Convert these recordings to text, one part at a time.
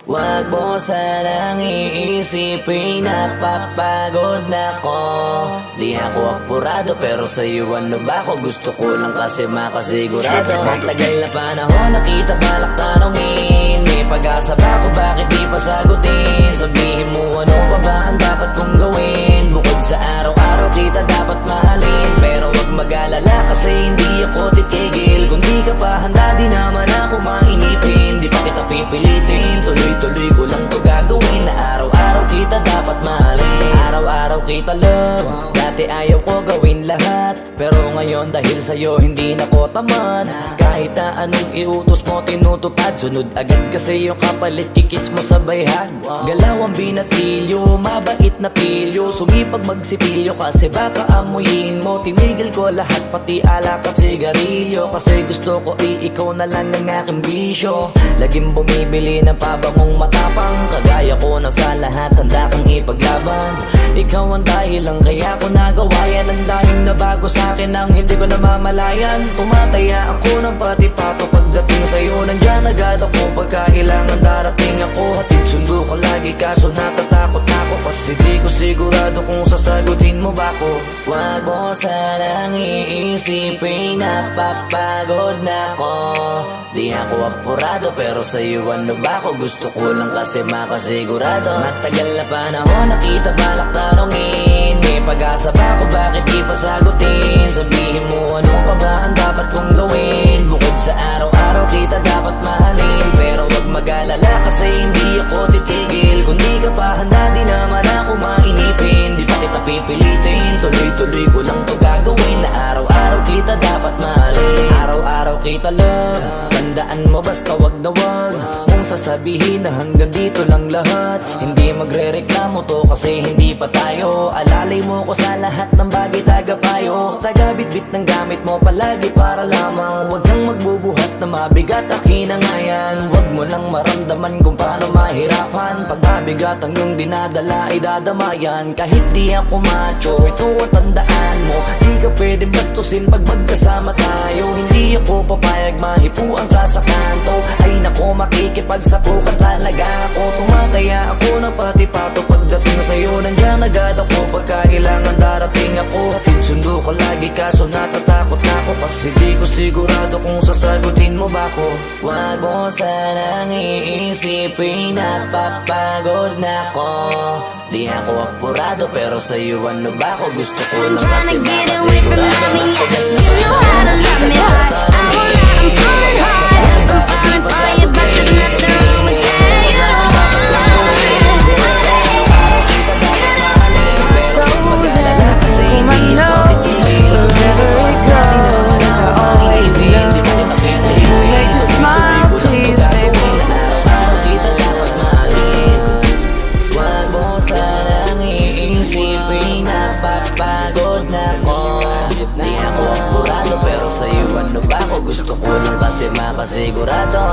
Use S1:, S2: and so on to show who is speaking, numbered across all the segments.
S1: Wag mo sanang iisipin napapagod na ko. Di ako apurado pero sa'yo ano ba ako? Gusto ko lang kasi makasigurado. Matagal na panahon nakita balak tanongin. May pag-asa ba ako bakit di pa sagutin? Sabihin mo ano pa ba ang dapat kong gawin? Bukod sa araw-araw kita dapat mahalin. Pero wag mag-alala kasi hindi ako titigil. Kung di ka pa handa di naman ako mainipin. Di pa kita pipilitin, tuloy-tuloy ko lang to gagawin. Na araw-araw kita dapat mahalin. Araw-araw kita love. Dati ayaw ko gawin lahat, pero ngayon dahil sa'yo hindi na ko tamad. Kahit na anong iutos mo tinutupad, sunod agad kasi yung kapalit kikis mo sa bayhag. Galaw ang binatilyo, mabait na pilyo. Sumipag magsipilyo kasi baka amuyin mo. Tinigil ko lahat pati alak at sigarilyo, kasi gusto ko ikaw na lang ang aking bisyo. Laging bumibili ng pabangong matapang, kagaya ko na sa lahat handa kang ipaglaban. Ikaw ang dahilan kaya ko nagawa yan. Ang daming nabago sa'kin ang hindi ko namamalayan. Tumataya ako ng pati-pato pagdating sa'yo. Nandyan agad ako pagkailangan darating ako. Hatid sundo ko lagi kaso natatakot ako, kasi di ko sigurado kung sasagutin mo ba ko. Wag mo sanang iisipin napapagod na ko. Di ako apurado pero sa'yo ano ba ako? Gusto ko lang kasi makasigurado. Matagal na panahon nakita balak tanongin. May pag-asa ba ako bakit di pa sagutin? Sabihin mo ano pa ba ang dapat kong gawin? Bukod sa araw-araw kita dapat mahalin. Pero wag mag-alala kasi hindi ako titigil. Kung di ka pa handa di naman ako mainipin. Di pa kita pipilitin, tuloy-tuloy ko lang to gagawin. Na araw-araw kita dapat mahalin. Araw-araw kita love. Tandaan mo basta wag na wag kung sasabihin na hanggang dito lang lahat. Hindi magre-reklamo to kasi hindi pa tayo. Alalay mo ko sa lahat ng bagay tagapayo. Tagabitbit ng gamit mo palagi para lamang. Huwag kang magbubuhat na mabigat akin ang ayan. Huwag mo lang maramdaman kung paano mahirapan. Pag mabigat ang iyong dinadala ay dadamayan. Kahit di ako macho, ito at tandaan mo. Di ka pwedeng bastusin pag magkasama tayo. Hindi ako papayag mahipuan ka sa kanto. Ay nako makikipagsapukan talaga ako. Tumataya ako ng pati-pato pagdating sa'yo. Nandyan agad ako pagkailangan darating ako. Hatid sundo ko lagi kaso natatakot ako, kasi di ko sigurado kung sasagutin mo ba ko. Wag mo sanang iisipin napapagod na ko. Di ako apurado pero sa'yo ano ba ako? Gusto ko lang kasi makasigurado. Gusto ko lang kasi makasigurado.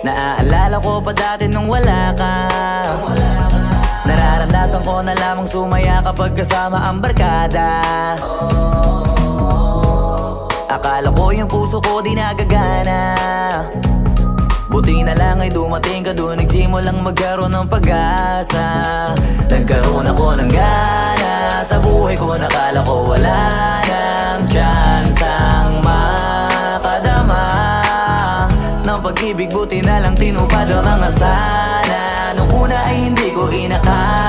S1: Naaalala ko pa dati nung wala ka. Nararamdasan ko na lamang sumaya kapag kasama ang barkada. Akala ko yung puso ko di nagagana. Buti na lang ay dumating ka doon, nagsimulang magkaroon ng pag-asa. Nagkaroon ako ng gana sa buhay ko, nakala ko wala nang chance ang makadama ng pag-ibig, buti na lang tinupad ang mga sana. Nung una ay hindi ko inakala